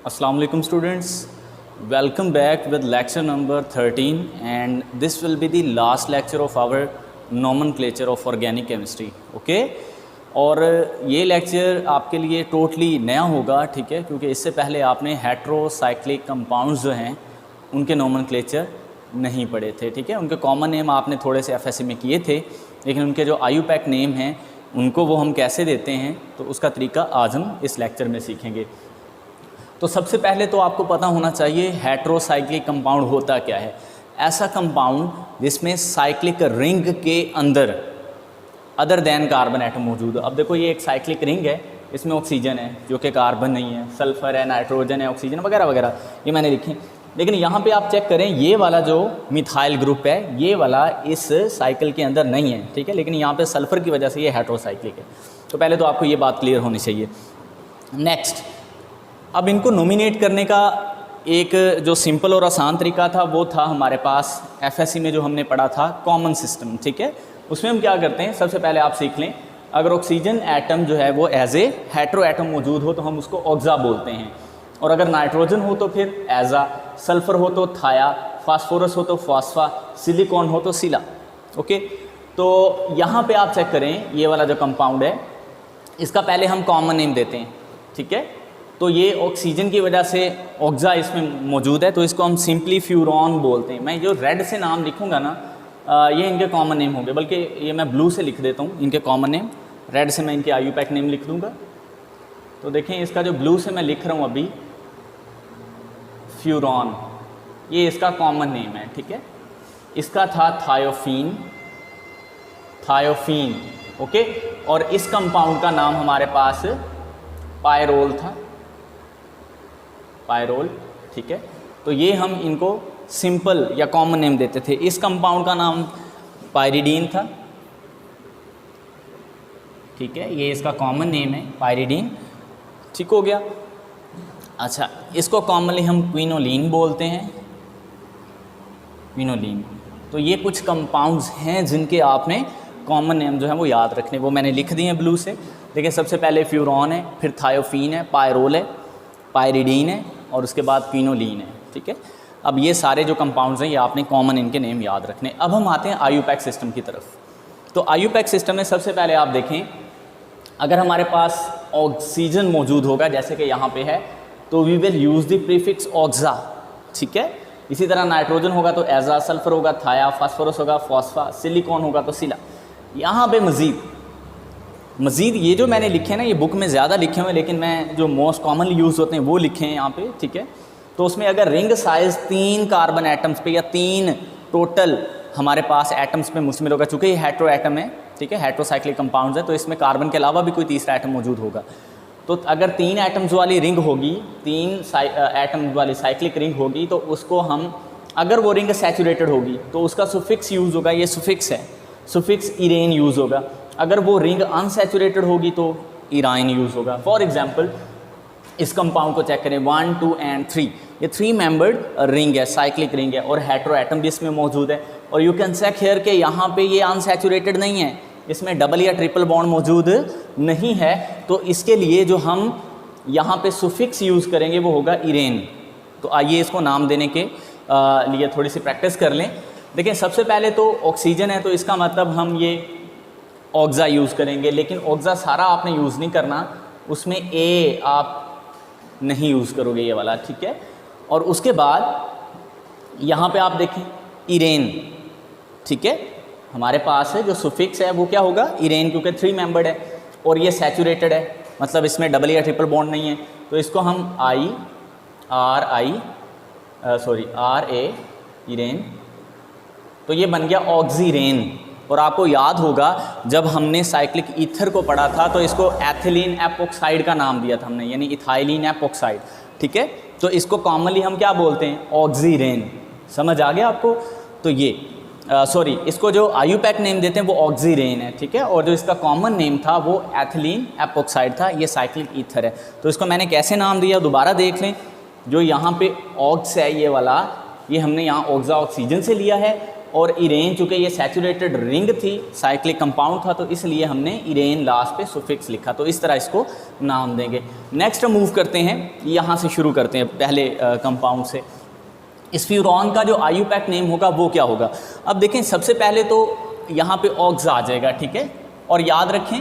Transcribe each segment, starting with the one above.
Assalamu alaikum students, welcome back with lecture number 13 and this will be the last lecture of our nomenclature of organic chemistry. Okay? और ये lecture आपके लिए totally नया होगा, ठीक है, क्योंकि इससे पहले आपने हेट्रोसाइक्लिक कंपाउंड्स जो हैं उनके नोमेनक्लेचर नहीं पढ़े थे, ठीक है। उनके कॉमन नेम आपने थोड़े से एफएससी में किए थे, लेकिन उनके जो आईयूपैक नेम हैं उनको वो हम कैसे देते हैं तो उसका तरीका आज हम इस लेक्चर में सीखेंगे। तो सबसे पहले तो आपको पता होना चाहिए हेट्रोसाइक्लिक कंपाउंड होता क्या है। ऐसा कंपाउंड जिसमें साइक्लिक रिंग के अंदर अदर दैन कार्बन एटम मौजूद है। अब देखो ये एक साइक्लिक रिंग है, इसमें ऑक्सीजन है जो कि कार्बन नहीं है, सल्फर है, नाइट्रोजन है, ऑक्सीजन वगैरह वगैरह ये मैंने लिखे। लेकिन यहाँ पे आप चेक करें, ये वाला जो मिथाइल ग्रुप है ये वाला इस साइकिल के अंदर नहीं है, ठीक है, लेकिन यहाँ पे सल्फर की वजह से ये हेट्रोसाइक्लिक है। तो पहले तो आपको ये बात क्लियर होनी चाहिए। नेक्स्ट, अब इनको नॉमिनेट करने का एक जो सिंपल और आसान तरीका था वो था हमारे पास एफएससी में जो हमने पढ़ा था कॉमन सिस्टम, ठीक है। उसमें हम क्या करते हैं, सबसे पहले आप सीख लें, अगर ऑक्सीजन एटम जो है वो एज ए हेट्रो एटम मौजूद हो तो हम उसको ऑक्सा बोलते हैं, और अगर नाइट्रोजन हो तो फिर एजा, सल्फर हो तो थाया, फास्फोरस हो तो फास्फा, सिलिकॉन हो तो सिला। ओके, तो यहाँ पे आप चेक करें, ये वाला जो कंपाउंड है इसका पहले हम कॉमन नेम देते हैं, ठीक है। तो ये ऑक्सीजन की वजह से ऑक्सा इसमें मौजूद है तो इसको हम सिंपली फ्यूरॉन बोलते हैं। मैं जो रेड से नाम लिखूंगा ना ये इनके कॉमन नेम होंगे, बल्कि ये मैं ब्लू से लिख देता हूँ इनके कॉमन नेम, रेड से मैं इनके आईयूपैक नेम लिख दूंगा। तो देखें इसका जो ब्लू से मैं लिख रहा हूँ अभी फ्यूरॉन, ये इसका कॉमन नेम है, ठीक है। इसका था थायोफीन, थायोफीन, ओके। और इस कंपाउंड का नाम हमारे पास पायरोल था, पायरोल, ठीक है। तो ये हम इनको सिंपल या कॉमन नेम देते थे। इस कंपाउंड का नाम पायरिडीन था, ठीक है, ये इसका कॉमन नेम है पायरिडीन, ठीक हो गया। अच्छा, इसको कॉमनली हम क्विनोलिन बोलते हैं, क्विनोलिन। तो ये कुछ कंपाउंड्स हैं जिनके आपने कॉमन नेम जो है वो याद रखने, वो मैंने लिख दिए हैं ब्लू से। देखिए सबसे पहले फ्यूरॉन है, फिर थायोफीन है, पायरोल है, पायरिडीन है और उसके बाद क्विनोलिन है, ठीक है। अब ये सारे जो कंपाउंड्स हैं ये आपने कॉमन इनके नेम याद रखने। अब हम आते हैं आईयूपैक सिस्टम की तरफ। तो आईयूपैक सिस्टम में सबसे पहले आप देखें, अगर हमारे पास ऑक्सीजन मौजूद होगा जैसे कि यहाँ पे है तो we will use the prefix oxa, ठीक है। इसी तरह नाइट्रोजन होगा तो एजा, सल्फर होगा थाया, फास्फोरस होगा फॉस्फा, सिलिकॉन होगा तो सिला। यहाँ पे मज़ीद ये जो मैंने लिखे हैं ना, ये बुक में ज़्यादा लिखे हुए हैं, लेकिन मैं जो मोस्ट कॉमनली यूज़ होते हैं वो लिखे हैं यहाँ पे, ठीक है। तो उसमें अगर रिंग साइज़ 3 कार्बन एटम्स पे या 3 टोटल हमारे पास एटम्स पे मुश्तमिल होगा, चूँकि ये हेट्रो एटम है, ठीक है, हेट्रोसाइक्लिक कंपाउंड्स है, तो इसमें कार्बन के अलावा भी कोई तीसरा एटम मौजूद होगा। तो अगर 3 एटम्स वाली रिंग होगी, 3 एटम्स वाली साइक्लिक रिंग होगी, तो उसको हम, अगर वो रिंग सैचुरेटेड होगी तो उसका सुफिक्स यूज़ होगा, ये सुफिक्स है, सुफिक्स इरेन यूज़ होगा। अगर वो रिंग अनसैचुरेटेड होगी तो इराइन यूज़ होगा। फॉर एग्जांपल इस कंपाउंड को चेक करें, 1, 2 एंड 3, ये 3 मेंबर्ड रिंग है, साइक्लिक रिंग है, और हेट्रो एटम भी इसमें मौजूद है। और यू कैन चेक हियर कि यहाँ पे ये अनसैचुरेटेड नहीं है, इसमें डबल या ट्रिपल बॉन्ड मौजूद नहीं है। तो इसके लिए जो हम यहाँ पे सुफिक्स यूज़ करेंगे वो होगा इरेन। तो आइए इसको नाम देने के लिए थोड़ी सी प्रैक्टिस कर लें। देखिए सबसे पहले तो ऑक्सीजन है तो इसका मतलब हम ये ऑक्सा यूज़ करेंगे, लेकिन ऑक्सा सारा आपने यूज़ नहीं करना, उसमें ए आप नहीं यूज़ करोगे, ये वाला, ठीक है। और उसके बाद यहाँ पे आप देखें इरेन, ठीक है, हमारे पास है जो सुफिक्स है वो क्या होगा, इरेन, क्योंकि 3 मेंबर्ड है और ये सैचुरेटेड है, मतलब इसमें डबल या ट्रिपल बॉन्ड नहीं है। तो इसको हम आर ए इरेन, तो ये बन गया ऑक्सीरेन। और आपको याद होगा जब हमने साइक्लिक ईथर को पढ़ा था तो इसको एथिलीन एपोक्साइड का नाम दिया था हमने, यानी इथाइलिन एपोक्साइड, ठीक है। तो इसको कॉमनली हम क्या बोलते हैं, ऑक्सीरेन। समझ आ गया आपको। तो ये इसको जो आईयूपैक नेम देते हैं वो ऑक्सीरेन है, ठीक है। और जो इसका कॉमन नेम था वो एथिलीन एपोक्साइड था, ये साइक्लिक ईथर है। तो इसको मैंने कैसे नाम दिया दोबारा देख लें, जो यहाँ पे ऑक्स है ये वाला, ये हमने यहाँ ऑक्सा ऑक्सीजन से लिया है, और इरेन चूँकि ये सैचुरेटेड रिंग थी, साइक्लिक कंपाउंड था, तो इसलिए हमने इरेन लास्ट पे सुफिक्स लिखा, तो इस तरह इसको नाम देंगे। नेक्स्ट मूव करते हैं, यहाँ से शुरू करते हैं पहले कंपाउंड से। इस फ्यूरॉन का जो आईयूपैक नेम होगा वो क्या होगा? अब देखें, सबसे पहले तो यहाँ पे ऑक्स आ जाएगा, ठीक है। और याद रखें,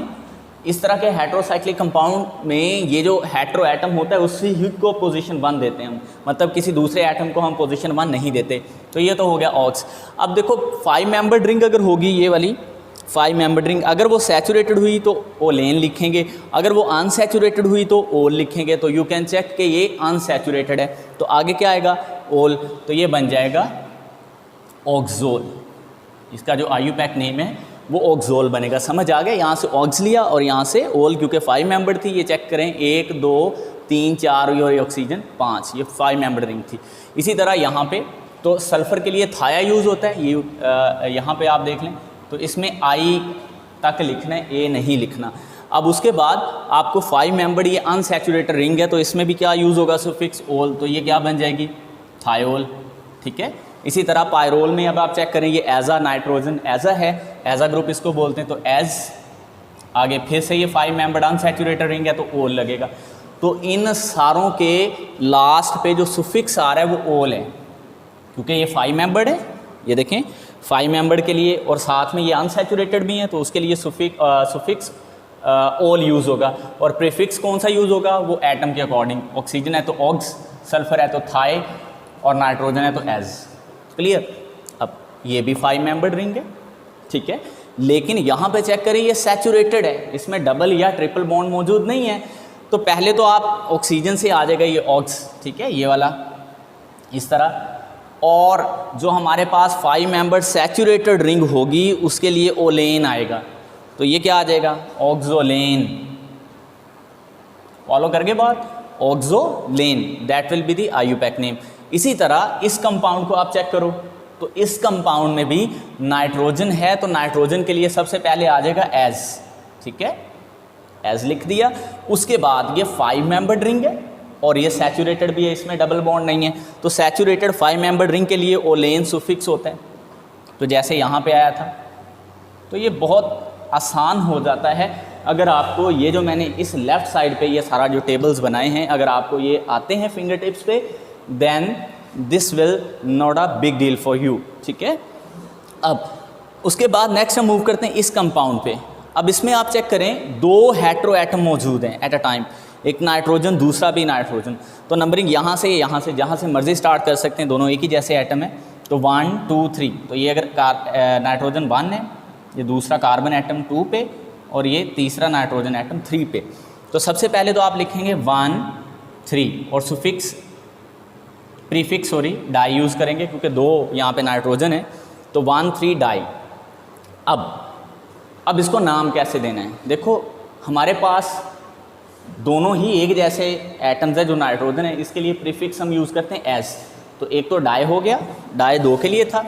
इस तरह के हेटेरोसाइक्लिक कंपाउंड में ये जो हेटेरो एटम होता है उससे ही को पोजीशन 1 देते हैं हम, मतलब किसी दूसरे एटम को हम पोजीशन 1 नहीं देते। तो ये तो हो गया ऑक्स। अब देखो 5 मेंबर्ड रिंग अगर होगी, ये वाली 5 मेंबर्ड रिंग, अगर वो सैचुरेटेड हुई तो ओलेन लिखेंगे, अगर वो अनसैचुरेटेड हुई तो ओल लिखेंगे। तो यू कैन चेक कि ये अनसैचुरेटेड है, तो आगे क्या आएगा? ओल। तो ये बन जाएगा ऑक्सोल। इसका जो आईयूपैक नेम है वो ऑक्सोल बनेगा। समझ आ गया? यहाँ से ऑक्स लिया और यहाँ से ओल, क्योंकि 5 मेंबर थी। ये चेक करें, 1 2 3 4 और ये ऑक्सीजन 5, ये 5 मेंबर रिंग थी। इसी तरह यहाँ पे तो सल्फ़र के लिए थाया यूज़ होता है, ये यहाँ पे आप देख लें, तो इसमें आई तक लिखना है, ए नहीं लिखना। अब उसके बाद आपको 5 मेंबर, ये अनसैचुरेटेड रिंग है, तो इसमें भी क्या यूज़ होगा? सुफिक्स ओल। तो ये क्या बन जाएगी? थायोल, ठीक है। इसी तरह पायरोल में अब आप चेक करें, ये एजा नाइट्रोजन एजा है, एजा ग्रुप इसको बोलते हैं, तो एज आगे फिर से ये 5 मेंबर्ड अनसैचुरेटेड रिंग है तो ओल लगेगा। तो इन सारों के लास्ट पे जो सुफिक्स आ रहा है वो ओल है, क्योंकि ये 5 मेंबर्ड है। ये देखें 5 मेंबर्ड के लिए, और साथ में ये अनसैचुरेटेड भी है, तो उसके लिए सुफिक्स ओल यूज़ होगा। और प्रीफिक्स कौन सा यूज़ होगा? वो एटम के अकॉर्डिंग, ऑक्सीजन है तो ऑक्स, सल्फर है तो थाई, और नाइट्रोजन है तो एज। क्लियर? अब ये भी 5 मेंबर्ड रिंग है, ठीक है। लेकिन यहाँ पे चेक करिए, ये सैचुरेटेड है, इसमें डबल या ट्रिपल बॉन्ड मौजूद नहीं है। तो पहले तो आप ऑक्सीजन से आ जाएगा ये ऑक्स, ठीक है, ये वाला इस तरह। और जो हमारे पास 5 मेंबर्ड सैचुरेटेड रिंग होगी उसके लिए ओलेन आएगा, तो ये क्या आ जाएगा? ऑक्सोलेन। फॉलो करके बात, oxolane, that will be the IUPAC name. इसी तरह इस कंपाउंड को आप चेक करो, तो इस कंपाउंड में भी नाइट्रोजन है, तो नाइट्रोजन के लिए सबसे पहले आ जाएगा एज, ठीक है, एज लिख दिया। उसके बाद ये 5 मेंबर्ड रिंग है और ये सैचुरेटेड भी है, इसमें डबल बॉन्ड नहीं है, तो सैचुरेटेड 5 मेंबर्ड रिंग के लिए ओलेन सुफिक्स होता है, तो जैसे यहाँ पे आया था। तो ये बहुत आसान हो जाता है अगर आपको ये जो मैंने इस लेफ़्ट साइड पे ये सारा जो टेबल्स बनाए हैं, अगर आपको ये आते हैं फिंगर टिप्स पे, then this will not a big deal for you, ठीक है। अब उसके बाद नेक्स्ट हम मूव करते हैं इस कंपाउंड पे। अब इसमें आप चेक करें, 2 हेटेरो एटम मौजूद हैं एट अ टाइम, एक नाइट्रोजन दूसरा भी नाइट्रोजन। तो नंबरिंग यहाँ से जहाँ से मर्जी स्टार्ट कर सकते हैं, दोनों एक ही जैसे एटम है। तो 1 2 3, तो ये अगर नाइट्रोजन 1 है, ये दूसरा कार्बन एटम 2 पे, और ये तीसरा नाइट्रोजन एटम 3 पे। तो सबसे पहले तो आप लिखेंगे 1 3 और सुफिक्स प्रीफिक्स डाई यूज़ करेंगे, क्योंकि 2 यहाँ पे नाइट्रोजन है, तो 1 3 डाई। अब इसको नाम कैसे देना है? देखो हमारे पास दोनों ही एक जैसे एटम्स है जो नाइट्रोजन है, इसके लिए प्रीफिक्स हम यूज़ करते हैं एस। तो एक तो डाई हो गया, डाई 2 के लिए था,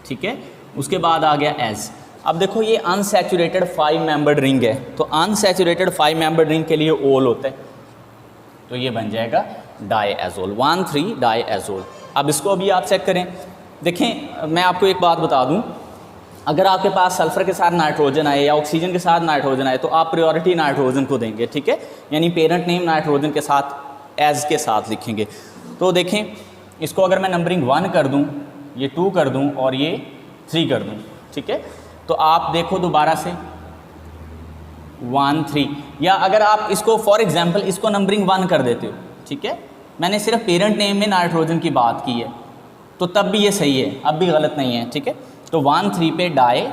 ठीक है। उसके बाद आ गया एस। अब देखो ये अनसैचुरेटेड 5 मेंबर्ड रिंग है, तो अनसैचुरेटेड 5 मेंबर्ड रिंग के लिए ओल होता है, तो ये बन जाएगा डाईएज़ोल, 1 3 डाईएज़ोल। अब इसको भी आप चेक करें। देखें मैं आपको एक बात बता दूं, अगर आपके पास सल्फ़र के साथ नाइट्रोजन आए या ऑक्सीजन के साथ नाइट्रोजन आए तो आप प्रायोरिटी नाइट्रोजन को देंगे, ठीक है, यानी पेरेंट नेम नाइट्रोजन के साथ एज के साथ लिखेंगे। तो देखें इसको अगर मैं नंबरिंग 1 कर दूं, ये 2 कर दूं और ये 3 कर दूं, ठीक है, तो आप देखो दोबारा से 1 3, या अगर आप इसको फॉर एग्जांपल इसको नंबरिंग 1 कर देते हो, ठीक है, मैंने सिर्फ पेरेंट नेम में नाइट्रोजन की बात की है, तो तब भी ये सही है, अब भी गलत नहीं है, ठीक है। तो 1 3 पे डाई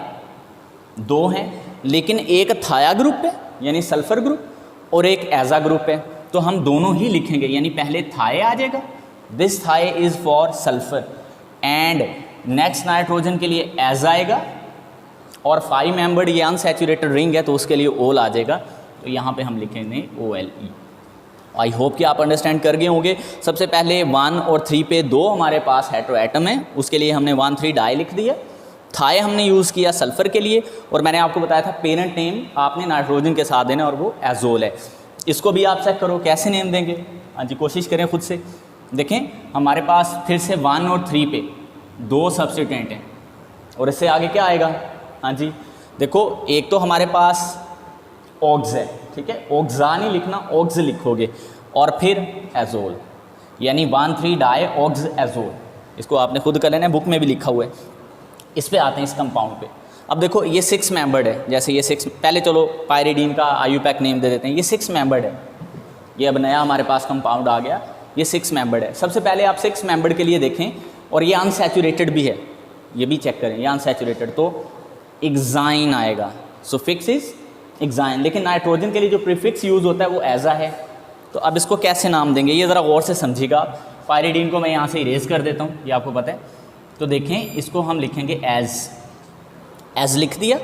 2 हैं, लेकिन एक थाया ग्रुप है यानी सल्फ़र ग्रुप और एक एजा ग्रुप है, तो हम दोनों ही लिखेंगे, यानी पहले थाए आ जाएगा, दिस थाए is for sulphur, and next nitrogen के लिए एज आएगा, और 5 मेंबर्ड ये अनसैचुरेटेड रिंग है तो उसके लिए ओल आ जाएगा, तो यहाँ पे हम लिखेंगे OLE। आई होप कि आप अंडरस्टैंड कर गए होंगे। सबसे पहले 1 और 3 पे 2 हमारे पास हेटेरो एटम है, उसके लिए हमने 1 3 डाई लिख दिया। थाए हमने यूज़ किया सल्फ़र के लिए, और मैंने आपको बताया था पेरेंट नेम आपने नाइट्रोजन के साथ देना और वो एज़ोल है। इसको भी आप चेक करो कैसे नेम देंगे, हाँ जी कोशिश करें खुद से। देखें हमारे पास फिर से 1 और 3 पे 2 सब्स्टिट्यूएंट हैं, और इससे आगे क्या आएगा? हाँ जी, देखो एक तो हमारे पास ऑक्स है, ठीक है, ऑक्सा नहीं लिखना, ऑक्स लिखोगे, और फिर एजोल, यानी 1,3 डाई ऑक्स एजोल। इसको आपने खुद कर लेना है, बुक में भी लिखा हुआ है। इस पे आते हैं, इस कंपाउंड पे। अब देखो ये 6 मेंबर्ड है, जैसे ये 6, पहले चलो पायरिडीन का आईयूपैक नेम दे देते हैं। ये 6 मेंबर्ड है, ये अब नया हमारे पास कंपाउंड आ गया, ये 6 मेंबर्ड है। सबसे पहले आप 6 मेंबर्ड के लिए देखें, और ये अनसैचुरेटेड भी है, ये भी चेक करें, ये अनसैचुरेटेड, तो एक्साइन आएगा, सुफिक्स इज एक्साइन। लेकिन नाइट्रोजन के लिए जो प्रीफिक्स यूज़ होता है वो एजा है। तो अब इसको कैसे नाम देंगे, ये ज़रा गौर से समझिएगा। पायरिडीन को मैं यहाँ से इरेज कर देता हूँ, ये आपको पता है। तो देखें, इसको हम लिखेंगे एज लिख दिया,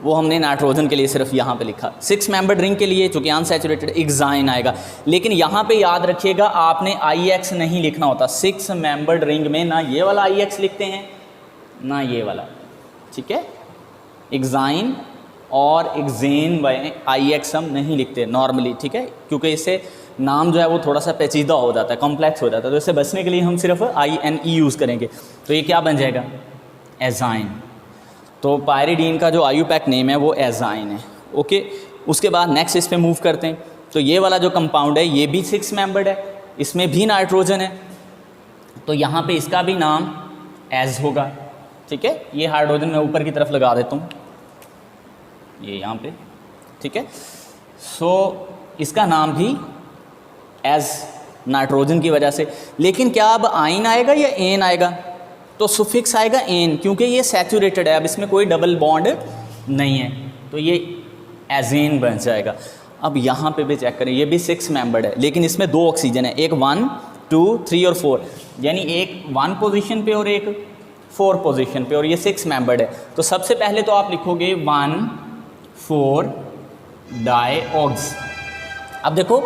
वो हमने नाइट्रोजन के लिए सिर्फ यहाँ पे लिखा। 6 मेंबर्ड रिंग के लिए चूँकि अनसैचुरेटेड एक्साइन आएगा, लेकिन यहाँ पे याद रखिएगा आपने IX नहीं लिखना होता। 6 मेंबर्ड रिंग में ना ये वाला IX लिखते हैं ना ये वाला, ठीक है। एक्साइन और एक्जेन में IX हम नहीं लिखते नॉर्मली, ठीक है, क्योंकि इससे नाम जो है वो थोड़ा सा पेचीदा हो जाता है, कॉम्प्लेक्स हो जाता है। तो इससे बचने के लिए हम सिर्फ INE यूज़ करेंगे। तो ये क्या बन जाएगा? एजाइन। तो पायरिडीन का जो आईयूपैक नेम है वो एजाइन है, ओके। उसके बाद नेक्स्ट इस पे मूव करते हैं। तो ये वाला जो कंपाउंड है ये भी 6 मेंबर्ड है, इसमें भी नाइट्रोजन है, तो यहाँ पे इसका भी नाम एज होगा, ठीक है। ये हाइड्रोजन मैं ऊपर की तरफ लगा देता हूँ, ये यहाँ पे, ठीक है। सो इसका नाम भी एज, नाइट्रोजन की वजह से। लेकिन क्या अब आइन आएगा या एन आएगा? तो सुफिक्स आएगा एन, क्योंकि ये सैचुरेटेड है, अब इसमें कोई डबल बॉन्ड नहीं है, तो ये एजेन बन जाएगा। अब यहाँ पे भी चेक करें, ये भी 6 मेंबर्ड है, लेकिन इसमें 2 ऑक्सीजन है, एक 1, 2, 3 और 4, यानी एक 1 पोजीशन पे और एक 4 पोजीशन पे, और ये 6 मेंबर्ड है। तो सबसे पहले तो आप लिखोगे 1,4 डाई ऑक्स। अब देखो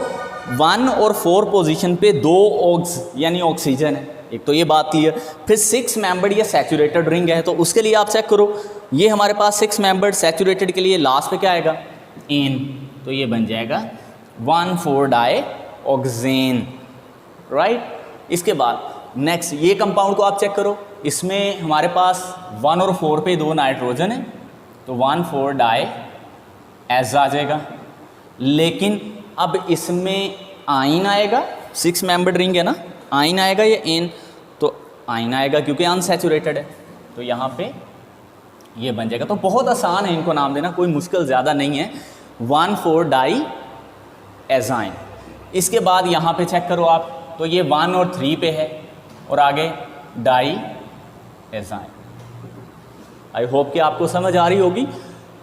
1 और 4 पोजीशन पे 2 ऑक्स यानी ऑक्सीजन है, एक तो ये बात क्लियर। फिर 6 मेंबर्ड ये सैचुरेटेड रिंग है, तो उसके लिए आप चेक करो, ये हमारे पास 6 मेंबर्ड सैचुरेटेड के लिए लास्ट पे क्या आएगा? एन, तो ये बन जाएगा 1,4 डाई ऑक्सेन, राइट। इसके बाद नेक्स्ट ये कंपाउंड को आप चेक करो, इसमें हमारे पास 1 और 4 पे 2 नाइट्रोजन है, तो 1,4 डाई एज आ जाएगा। लेकिन अब इसमें आइन आएगा, 6 मेंबर्ड रिंग है ना, आइन आएगा या एन? तो आइन आएगा क्योंकि अनसैचुरेटेड है, तो यहाँ पे ये बन जाएगा। तो बहुत आसान है इनको नाम देना, कोई मुश्किल ज़्यादा नहीं है, 1,4 डाई एजाइन। इसके बाद यहाँ पे चेक करो आप, तो ये 1 और 3 पे है, और आगे डाई एजाइन। आई होप कि आपको समझ आ रही होगी।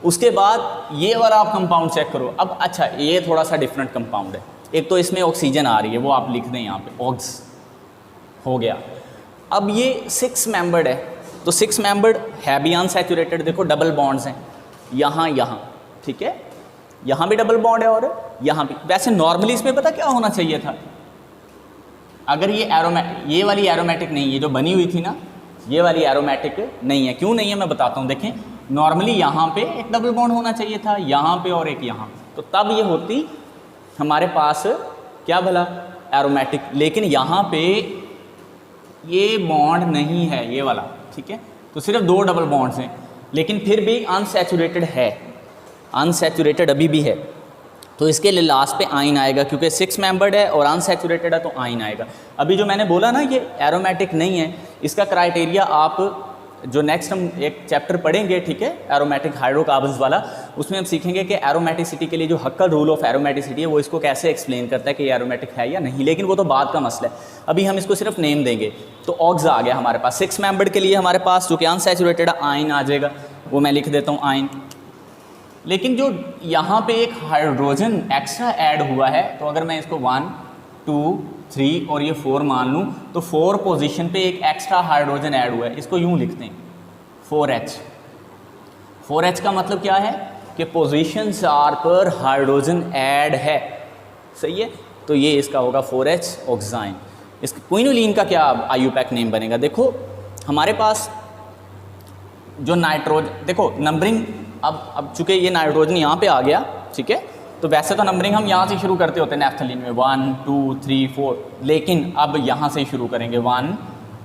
उसके बाद ये वाला आप कंपाउंड चेक करो। अब अच्छा, ये थोड़ा सा डिफरेंट कंपाउंड है, एक तो इसमें ऑक्सीजन आ रही है, वो आप लिख दें यहाँ पे, ऑक्स हो गया। अब ये 6 मेंबर्ड है, तो 6 मेंबर्ड है भी अनसैचुरेटेड, देखो डबल बॉन्ड्स हैं यहाँ यहाँ, ठीक है, यहाँ भी डबल बॉन्ड है और यहाँ भी। वैसे नॉर्मली इसमें पता क्या होना चाहिए था, अगर ये वाली एरोमेटिक नहीं, ये जो बनी हुई थी ना, ये वाली एरोमेटिक नहीं है। क्यों नहीं है मैं बताता हूँ। देखें, नॉर्मली यहाँ पे एक डबल बॉन्ड होना चाहिए था, यहाँ पे और एक यहाँ, तो तब ये होती हमारे पास क्या भला एरोमेटिक। लेकिन यहाँ पे ये बॉन्ड नहीं है, ये वाला, ठीक है, तो सिर्फ 2 डबल बॉन्ड्स हैं, लेकिन फिर भी अनसैचुरेटेड है, अनसैचुरेटेड अभी भी है। तो इसके लिए लास्ट पे आइन आएगा, क्योंकि 6 मेंबर्ड है और अनसैचुरेटेड है, तो आइन आएगा। अभी जो मैंने बोला ना ये एरोमेटिक नहीं है, इसका क्राइटेरिया आप जो नेक्स्ट हम एक चैप्टर पढ़ेंगे, ठीक है, एरोमेटिक हाइड्रोकार्बन्स वाला, उसमें हम सीखेंगे कि एरोमेटिसिटी के लिए जो हक्कल रूल ऑफ एरोमेटिसिटी है वो इसको कैसे एक्सप्लेन करता है कि ये एरोमेटिक है या नहीं, लेकिन वो तो बाद का मसला है, अभी हम इसको सिर्फ नेम देंगे। तो ऑक्स आ गया हमारे पास, 6 मेंबर्ड के लिए हमारे पास जो कि अनसैचुरेटेड आइन आ जाएगा, वो मैं लिख देता हूँ आइन। लेकिन जो यहाँ पे एक हाइड्रोजन एक्स्ट्रा ऐड हुआ है, तो अगर मैं इसको 1, 2, 3 और ये 4 मान लूँ, तो 4 पोजीशन पे एक एक्स्ट्रा हाइड्रोजन ऐड हुआ है, इसको यूँ लिखते हैं 4H। 4H का मतलब क्या है कि पोजीशन 4 पर हाइड्रोजन ऐड है, सही है, तो ये इसका होगा 4H ऑक्साइन। इस क्विनोलिन का क्या आईयूपैक नेम बनेगा? देखो हमारे पास जो नाइट्रोजन, देखो नंबरिंग, अब चूँकि ये नाइट्रोजन यहाँ पे आ गया, ठीक है, तो वैसे तो नंबरिंग हम यहाँ से शुरू करते होते हैं नैफ्थलीन में 1, 2, 3, 4, लेकिन अब यहाँ से ही शुरू करेंगे 1,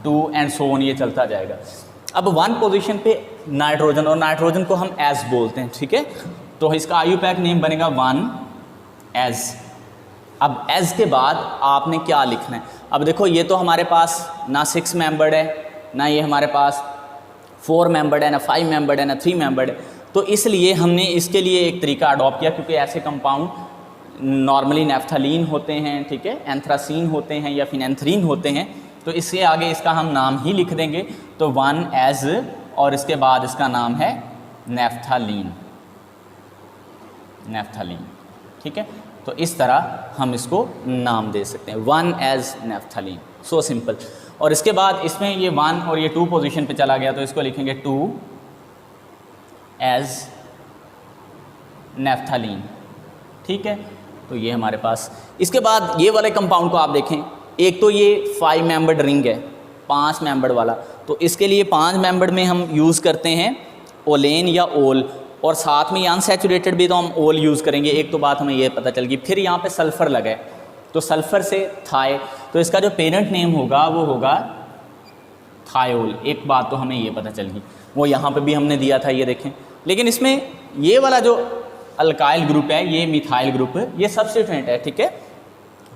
2 एंड सो ऑन, ये चलता जाएगा। अब 1 पोजीशन पे नाइट्रोजन, और नाइट्रोजन को हम एस बोलते हैं, ठीक है। तो इसका IUPAC नेम बनेगा 1S। अब एस के बाद आपने क्या लिखना है, अब देखो ये तो हमारे पास ना 6 मेंबर्ड है, ना ये हमारे पास 4 मेंबर्ड है, ना 5 मेंबर्ड है, ना 3 मेंबर्ड है। तो इसलिए हमने इसके लिए एक तरीका अडॉप्ट किया, क्योंकि ऐसे कंपाउंड नॉर्मली नेफ्थलीन होते हैं, ठीक है, एंथ्रासीन होते हैं या फिनेंथ्रीन होते हैं। तो इससे आगे इसका हम नाम ही लिख देंगे, तो 1S और इसके बाद इसका नाम है नेफ्थलीन, नेफ्थलीन, ठीक है। तो इस तरह हम इसको नाम दे सकते हैं, 1S नेफ्थलीन, सो सिंपल। और इसके बाद इसमें ये 1 और ये 2 पोजीशन पे चला गया, तो इसको लिखेंगे 2S नेफ्थलीन, ठीक है। तो ये हमारे पास, इसके बाद ये वाले कंपाउंड को आप देखें, एक तो ये 5 मेंबर्ड रिंग है, 5 मेंबर्ड वाला, तो इसके लिए 5 मेंबर्ड में हम यूज़ करते हैं ओलेन या ओल, और साथ में अनसैचुरेटेड भी तो हम ओल यूज़ करेंगे। एक तो बात हमें ये पता चल गई। फिर यहाँ पे सल्फ़र लगा है, तो सल्फ़र से थाय, तो इसका जो पेरेंट नेम होगा वो होगा थायोल। एक बात तो हमें ये पता चल गई, वो यहाँ पे भी हमने दिया था, ये देखें। लेकिन इसमें ये वाला जो अल्काइल ग्रुप है, ये मिथाइल ग्रुप है, ये सब्स्टिट्यूएंट है, ठीक है।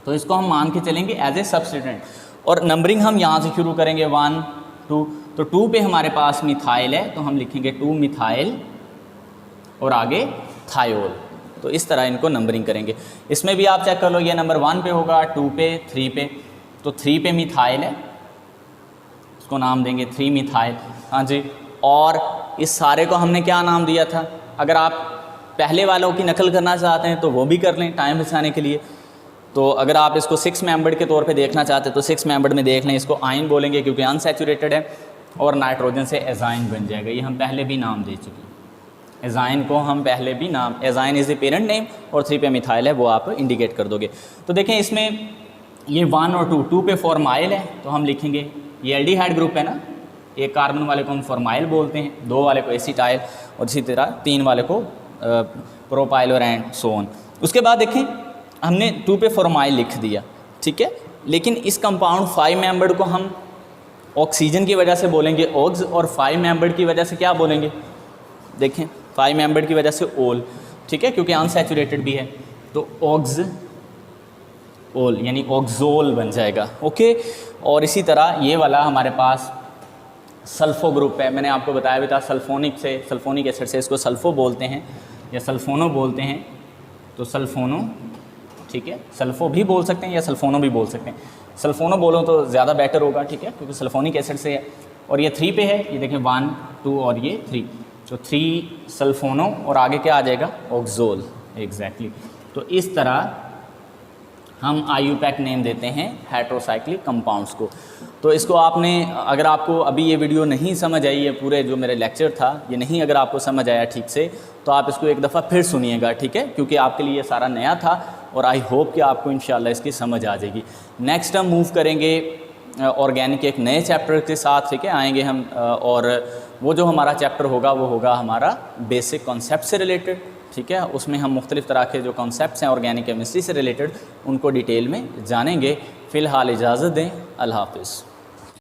तो इसको हम मान के चलेंगे एज ए सब्स्टिट्यूएंट, और नंबरिंग हम यहाँ से शुरू करेंगे 1 2। तो 2 पे हमारे पास मिथाइल है, तो हम लिखेंगे 2 मिथाइल और आगे थायोल। तो इस तरह इनको नंबरिंग करेंगे। इसमें भी आप चेक कर लो, ये नंबर 1 पे होगा, 2 पे, 3 पे। तो 3 पे मिथाइल है, इसको नाम देंगे 3 मिथाइल, हाँ जी। और इस सारे को हमने क्या नाम दिया था, अगर आप पहले वालों की नकल करना चाहते हैं तो वो भी कर लें टाइम बचाने के लिए। तो अगर आप इसको 6 मेंबर्ड के तौर पे देखना चाहते हैं तो 6 मेंबर्ड में देख लें, इसको आयन बोलेंगे क्योंकि अनसैचुरेटेड है, और नाइट्रोजन से एजाइन बन जाएगा। ये हम पहले भी नाम दे चुके हैं, एजाइन को हम पहले भी नाम, एजाइन इज़ द पेरेंट नेम, और 3 पे मिथाइल है, वो आप इंडिकेट कर दोगे। तो देखें इसमें ये 1 और 2 पे फॉर्माइल है, तो हम लिखेंगे ये एल्डिहाइड ग्रुप है ना, एक कार्बन वाले को हम फॉर्माइल बोलते हैं, 2 वाले को एसिटाइल, और इसी तरह 3 वाले को प्रोपाइल और एंड सो ऑन। उसके बाद देखें हमने 2 पे फॉर्माइल लिख दिया, ठीक है। लेकिन इस कंपाउंड 5 मेंबर्ड को हम ऑक्सीजन की वजह से बोलेंगे ऑक्स, और 5 मेंबर्ड की वजह से क्या बोलेंगे, देखें 5 मेंबर्ड की वजह से ओल, ठीक है, क्योंकि अनसैचुरेटेड भी है, तो ऑक्स ओल यानी ऑक्सोल बन जाएगा, ओके। और इसी तरह ये वाला हमारे पास सल्फो ग्रुप है, मैंने आपको बताया भी था, सल्फोनिक से, सल्फोनिक एसिड से इसको सल्फो बोलते हैं या सल्फोनो बोलते हैं, तो सल्फोनो, ठीक है। सल्फो भी बोल सकते हैं या सल्फोनो भी बोल सकते हैं, सल्फोनो बोलो तो ज़्यादा बेटर होगा, ठीक है, क्योंकि सल्फोनिक एसिड से है। और ये 3 पे है, ये देखें 1 2 और ये 3, तो 3 सल्फोनो और आगे क्या आ जाएगा, ऑक्सोल, एग्जैक्टली। तो इस तरह हम IUPAC नेम देते हैं हेट्रोसाइक्लिक कंपाउंड्स को। तो इसको आपने, अगर आपको अभी ये वीडियो नहीं समझ आई, ये पूरे जो मेरे लेक्चर था ये नहीं अगर आपको समझ आया ठीक से, तो आप इसको एक दफ़ा फिर सुनिएगा, ठीक है, क्योंकि आपके लिए ये सारा नया था, और आई होप कि आपको इंशाल्लाह इसकी समझ आ जाएगी। नेक्स्ट हम मूव करेंगे ऑर्गेनिक एक नए चैप्टर के साथ, ठीक है, आएंगे हम, और वो जो हमारा चैप्टर होगा वो होगा हमारा बेसिक कॉन्सेप्ट से रिलेटेड, ठीक है। उसमें हम मुख्तलिफ़ तरह के जो कॉन्सेप्ट्स हैं ऑर्गेनिक केमिस्ट्री से रिलेटेड, उनको डिटेल में जानेंगे। फ़िलहाल इजाज़त दें, अल्लाह हाफ़िज़।